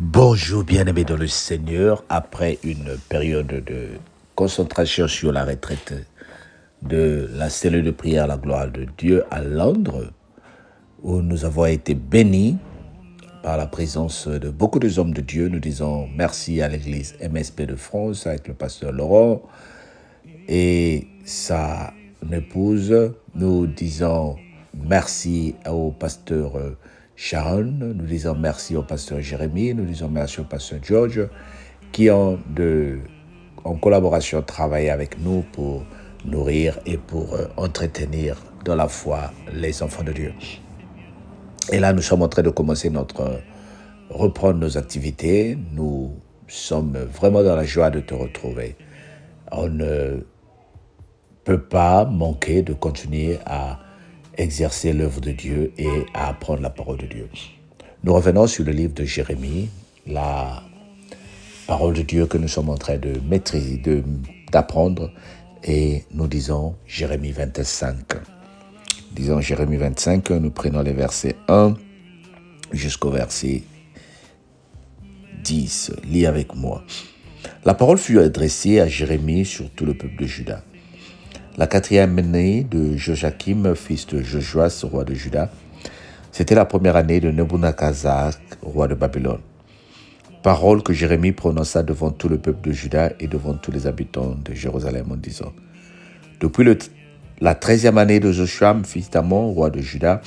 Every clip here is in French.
Bonjour bien-aimés dans le Seigneur, après une période de concentration sur la retraite de la cellule de prière à la gloire de Dieu à Londres, où nous avons été bénis par la présence de beaucoup de hommes de Dieu. Nous disons merci à l'église MSP de France avec le pasteur Laurent et sa épouse. Nous disons merci au pasteur Sharon, nous disons merci au pasteur Jérémie, nous disons merci au pasteur George, qui ont en collaboration travaillé avec nous pour nourrir et pour entretenir dans la foi les enfants de Dieu. Et là, nous sommes en train de commencer reprendre nos activités. Nous sommes vraiment dans la joie de te retrouver. On ne peut pas manquer de continuer à exercer l'œuvre de Dieu et à apprendre la parole de Dieu. Nous revenons sur le livre de Jérémie, la parole de Dieu que nous sommes en train de maîtriser, d'apprendre, et nous disons Jérémie 25. Disons Jérémie 25, nous prenons les versets 1 jusqu'au verset 10. Lis avec moi. La parole fut adressée à Jérémie sur tout le peuple de Juda. La 4e année de Joachim, fils de Joas, roi de Juda, c'était la première année de Nebuchadnezzar, roi de Babylone. Parole que Jérémie prononça devant tout le peuple de Juda et devant tous les habitants de Jérusalem en disant: Depuis la 13e année de Joachim, fils d'Amon, roi de Juda,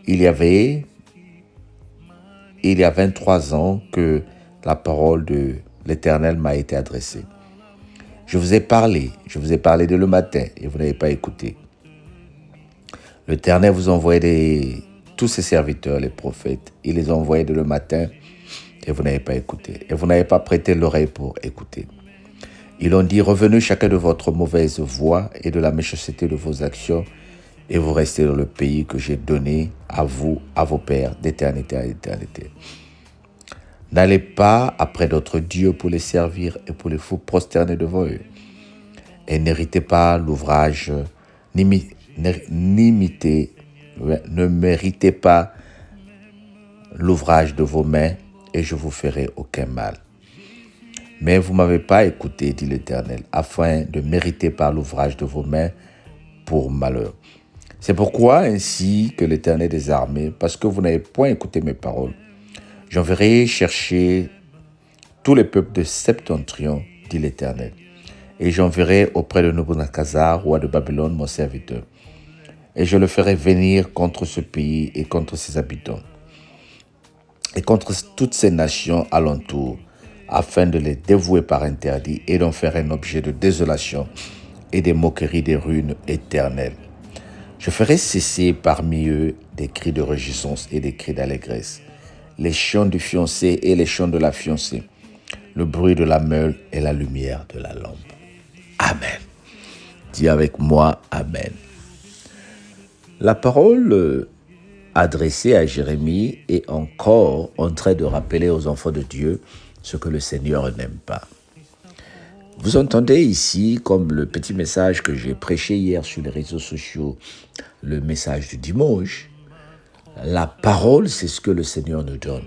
il y a 23 ans que la parole de l'Éternel m'a été adressée. Je vous ai parlé dès le matin et vous n'avez pas écouté. L'Éternel vous envoyait tous ses serviteurs, les prophètes. Il les envoyait dès le matin et vous n'avez pas écouté. Et vous n'avez pas prêté l'oreille pour écouter. Ils ont dit: revenez chacun de votre mauvaise voie et de la méchanceté de vos actions, et vous restez dans le pays que j'ai donné à vous, à vos pères, d'éternité à éternité. N'allez pas après d'autres dieux pour les servir et pour les vous prosterner devant eux. Et n'héritez pas l'ouvrage, ne méritez pas l'ouvrage de vos mains, et je vous ferai aucun mal. Mais vous ne m'avez pas écouté, dit l'Éternel, afin de mériter par l'ouvrage de vos mains pour malheur. C'est pourquoi, ainsi que l'Éternel des armées, parce que vous n'avez point écouté mes paroles, j'enverrai chercher tous les peuples de Septentrion, dit l'Éternel, et j'enverrai auprès de Nebuchadnezzar, roi de Babylone, mon serviteur. Et je le ferai venir contre ce pays et contre ses habitants, et contre toutes ces nations alentour, afin de les dévouer par interdit et d'en faire un objet de désolation et des moqueries des ruines éternelles. Je ferai cesser parmi eux des cris de réjouissance et des cris d'allégresse, les chants du fiancé et les chants de la fiancée, le bruit de la meule et la lumière de la lampe. Amen. Dis avec moi, Amen. La parole adressée à Jérémie est encore en train de rappeler aux enfants de Dieu ce que le Seigneur n'aime pas. Vous entendez ici, comme le petit message que j'ai prêché hier sur les réseaux sociaux, le message du dimanche, la parole, c'est ce que le Seigneur nous donne.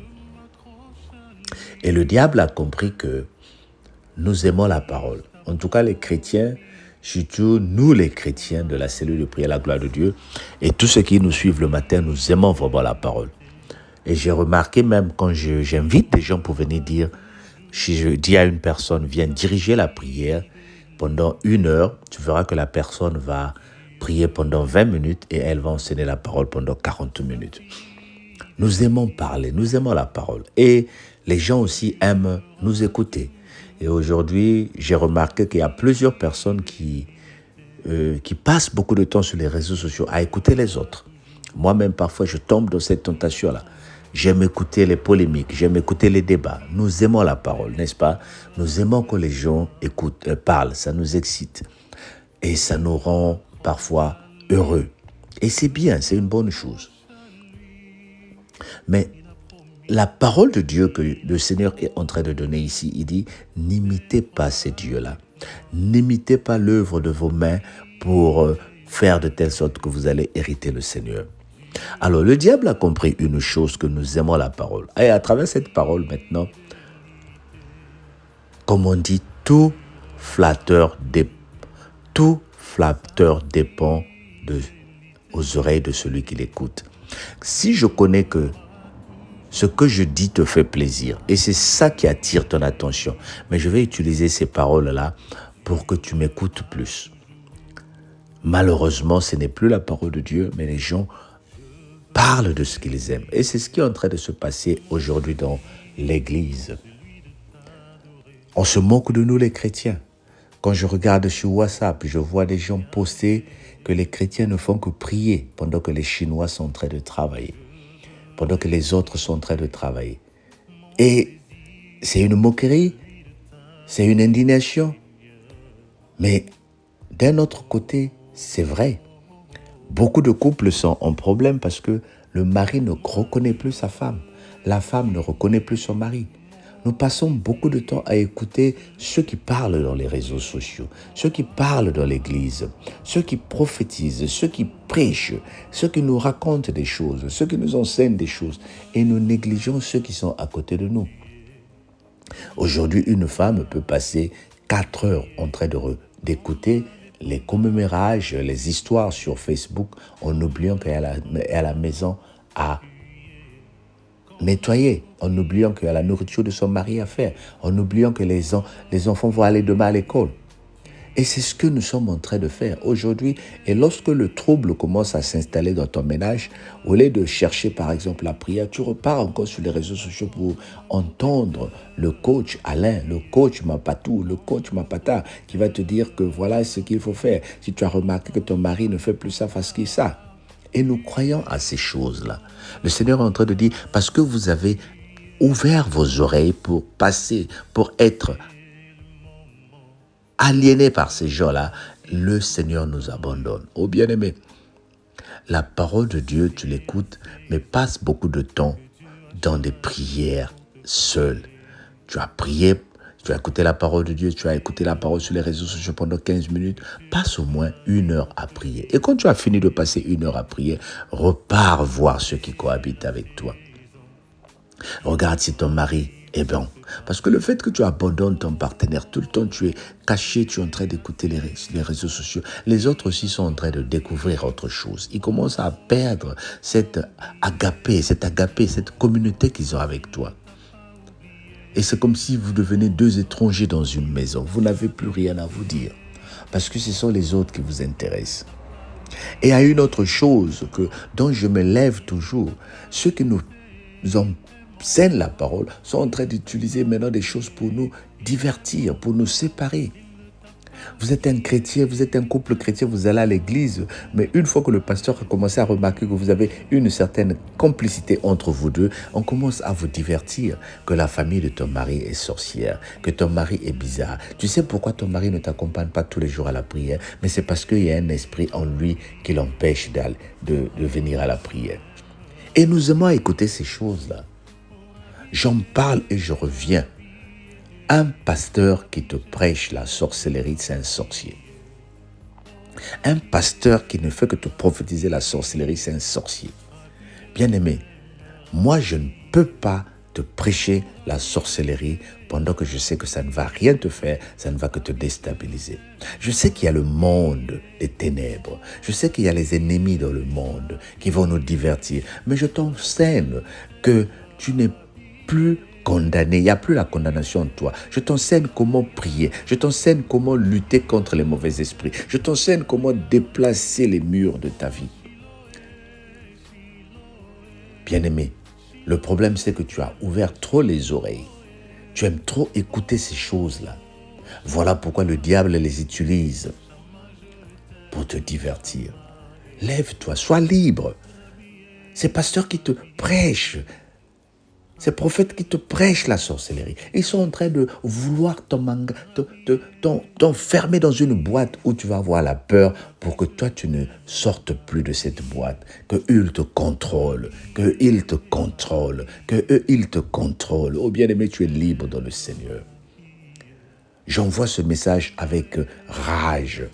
Et le diable a compris que nous aimons la parole. En tout cas, les chrétiens, surtout nous les chrétiens de la cellule de prière à la gloire de Dieu, et tous ceux qui nous suivent le matin, nous aimons vraiment la parole. Et j'ai remarqué même quand j'invite des gens pour venir dire, si je dis à une personne, viens diriger la prière pendant 1 heure, tu verras que la personne va prier pendant 20 minutes et elle va enseigner la parole pendant 40 minutes. Nous aimons parler, nous aimons la parole. Et les gens aussi aiment nous écouter. Et aujourd'hui, j'ai remarqué qu'il y a plusieurs personnes qui passent beaucoup de temps sur les réseaux sociaux à écouter les autres. Moi-même, parfois, je tombe dans cette tentation-là. J'aime écouter les polémiques, j'aime écouter les débats. Nous aimons la parole, n'est-ce pas? Nous aimons que les gens parlent, ça nous excite. Et ça nous rend parfois heureux. Et c'est bien, c'est une bonne chose. Mais la parole de Dieu que le Seigneur est en train de donner ici, il dit, n'imitez pas ces dieux-là. N'imitez pas l'œuvre de vos mains pour faire de telle sorte que vous allez hériter le Seigneur. Alors, le diable a compris une chose, que nous aimons la parole. Et à travers cette parole, maintenant, comme on dit, tout flatteur dépend aux oreilles de celui qui l'écoute. Si je connais que ce que je dis te fait plaisir, et c'est ça qui attire ton attention, mais je vais utiliser ces paroles-là pour que tu m'écoutes plus. Malheureusement, ce n'est plus la parole de Dieu, mais les gens parlent de ce qu'ils aiment. Et c'est ce qui est en train de se passer aujourd'hui dans l'Église. On se moque de nous, les chrétiens. Quand je regarde sur WhatsApp, je vois des gens poster que les chrétiens ne font que prier pendant que les Chinois sont en train de travailler, pendant que les autres sont en train de travailler. Et c'est une moquerie, c'est une indignation. Mais d'un autre côté, c'est vrai. Beaucoup de couples sont en problème parce que le mari ne reconnaît plus sa femme. La femme ne reconnaît plus son mari. Nous passons beaucoup de temps à écouter ceux qui parlent dans les réseaux sociaux, ceux qui parlent dans l'église, ceux qui prophétisent, ceux qui prêchent, ceux qui nous racontent des choses, ceux qui nous enseignent des choses. Et nous négligeons ceux qui sont à côté de nous. Aujourd'hui, une femme peut passer 4 heures en train d'écouter les commémorages, les histoires sur Facebook, en oubliant qu'elle est à la maison à nettoyer, en oubliant qu'il y a la nourriture de son mari à faire, en oubliant que les enfants vont aller demain à l'école. Et c'est ce que nous sommes en train de faire aujourd'hui. Et lorsque le trouble commence à s'installer dans ton ménage, au lieu de chercher par exemple la prière, tu repars encore sur les réseaux sociaux pour entendre le coach Alain, le coach Mapatou, le coach Mapata, qui va te dire que voilà ce qu'il faut faire. Si tu as remarqué que ton mari ne fait plus ça, fasse qu'il ça. Et nous croyons à ces choses-là. Le Seigneur est en train de dire, parce que vous avez ouvert vos oreilles pour passer, pour être aliénés par ces gens-là, le Seigneur nous abandonne. Oh bien-aimé, la parole de Dieu, tu l'écoutes, mais passe beaucoup de temps dans des prières seules. Tu as prié, tu as écouté la parole de Dieu, tu as écouté la parole sur les réseaux sociaux pendant 15 minutes, passe au moins 1 heure à prier. Et quand tu as fini de passer 1 heure à prier, repars voir ceux qui cohabitent avec toi. Regarde si ton mari est bon. Parce que le fait que tu abandonnes ton partenaire, tout le temps tu es caché, tu es en train d'écouter les réseaux sociaux. Les autres aussi sont en train de découvrir autre chose. Ils commencent à perdre cette communauté qu'ils ont avec toi. Et c'est comme si vous devenez 2 étrangers dans une maison. Vous n'avez plus rien à vous dire. Parce que ce sont les autres qui vous intéressent. Et il y a une autre chose dont je me lève toujours. Ceux qui nous enseignent la parole sont en train d'utiliser maintenant des choses pour nous divertir, pour nous séparer. Vous êtes un chrétien, vous êtes un couple chrétien, vous allez à l'église, mais une fois que le pasteur a commencé à remarquer que vous avez une certaine complicité entre vous deux, on commence à vous divertir que la famille de ton mari est sorcière, que ton mari est bizarre. Tu sais pourquoi ton mari ne t'accompagne pas tous les jours à la prière? Mais c'est parce qu'il y a un esprit en lui qui l'empêche de venir à la prière. Et nous aimons écouter ces choses-là. J'en parle et je reviens. Un pasteur qui te prêche la sorcellerie, c'est un sorcier. Un pasteur qui ne fait que te prophétiser la sorcellerie, c'est un sorcier. Bien-aimé, moi je ne peux pas te prêcher la sorcellerie pendant que je sais que ça ne va rien te faire, ça ne va que te déstabiliser. Je sais qu'il y a le monde des ténèbres, je sais qu'il y a les ennemis dans le monde qui vont nous divertir, mais je t'enseigne que tu n'es plus condamné, il n'y a plus la condamnation en toi. Je t'enseigne comment prier, je t'enseigne comment lutter contre les mauvais esprits, je t'enseigne comment déplacer les murs de ta vie. Bien-aimé, le problème c'est que tu as ouvert trop les oreilles. Tu aimes trop écouter ces choses-là. Voilà pourquoi le diable les utilise pour te divertir. Lève-toi, sois libre. Ces pasteurs qui te prêchent, ces prophètes qui te prêchent la sorcellerie, ils sont en train de vouloir t'enfermer dans une boîte où tu vas avoir la peur pour que toi tu ne sortes plus de cette boîte, qu'ils te contrôlent, qu'ils te contrôlent, qu'ils te contrôlent. Oh bien-aimé, tu es libre dans le Seigneur. J'envoie ce message avec rage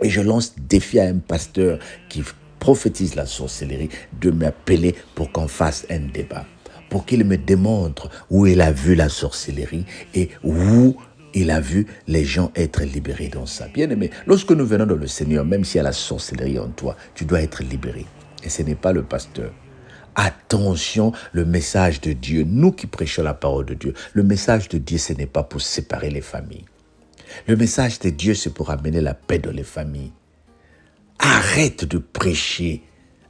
et je lance défi à un pasteur qui prophétise la sorcellerie, de m'appeler pour qu'on fasse un débat, pour qu'il me démontre où il a vu la sorcellerie et où il a vu les gens être libérés dans ça. Bien-aimé, lorsque nous venons dans le Seigneur, même s'il y a la sorcellerie en toi, tu dois être libéré. Et ce n'est pas le pasteur. Attention, le message de Dieu, nous qui prêchons la parole de Dieu, le message de Dieu, ce n'est pas pour séparer les familles. Le message de Dieu, c'est pour amener la paix dans les familles. Arrête de prêcher.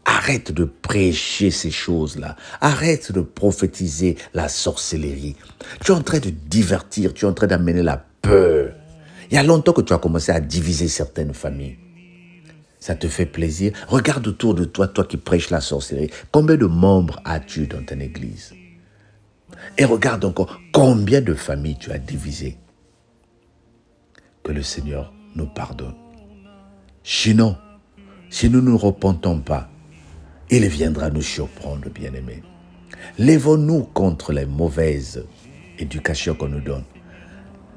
Arrête de prêcher ces choses-là. Arrête de prophétiser la sorcellerie. Tu es en train de divertir, tu es en train d'amener la peur. Il y a longtemps que tu as commencé à diviser certaines familles. Ça te fait plaisir? Regarde autour de toi, toi qui prêches la sorcellerie. Combien de membres as-tu dans ton église? Et regarde encore combien de familles tu as divisées. Que le Seigneur nous pardonne. Sinon, si nous ne nous repentons pas, il viendra nous surprendre, bien-aimés. Lèvons-nous contre les mauvaises éducations qu'on nous donne.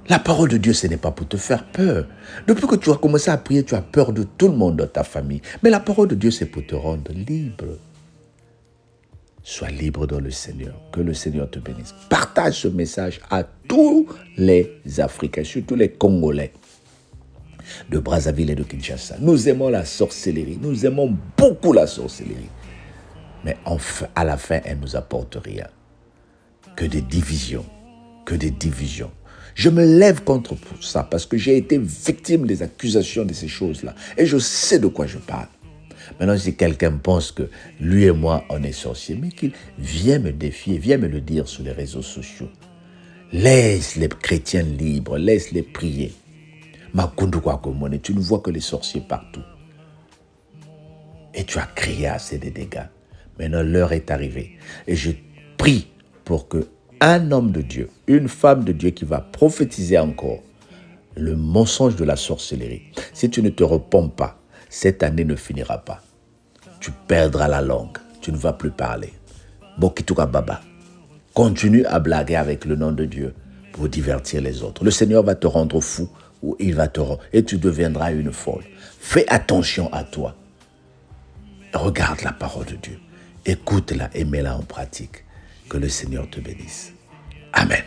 La parole de Dieu, ce n'est pas pour te faire peur. Depuis que tu as commencé à prier, tu as peur de tout le monde dans ta famille. Mais la parole de Dieu, c'est pour te rendre libre. Sois libre dans le Seigneur. Que le Seigneur te bénisse. Partage ce message à tous les Africains, surtout les Congolais de Brazzaville et de Kinshasa. Nous aimons la sorcellerie. Nous aimons beaucoup la sorcellerie. Mais enfin, à la fin, elle ne nous apporte rien. Que des divisions. Que des divisions. Je me lève contre ça parce que j'ai été victime des accusations de ces choses-là. Et je sais de quoi je parle. Maintenant, si quelqu'un pense que lui et moi, on est sorciers, mais qu'il vienne me défier, viens me le dire sur les réseaux sociaux. Laisse les chrétiens libres, laisse-les prier. Tu ne vois que les sorciers partout. Et tu as créé assez de dégâts. Maintenant, l'heure est arrivée. Et je prie pour que un homme de Dieu, une femme de Dieu qui va prophétiser encore le mensonge de la sorcellerie. Si tu ne te repens pas, cette année ne finira pas. Tu perdras la langue. Tu ne vas plus parler. Bokituka Baba. Continue à blaguer avec le nom de Dieu pour divertir les autres. Le Seigneur va te rendre fou ou il va te rendre et tu deviendras une folle. Fais attention à toi. Regarde la parole de Dieu. Écoute-la et mets-la en pratique. Que le Seigneur te bénisse. Amen.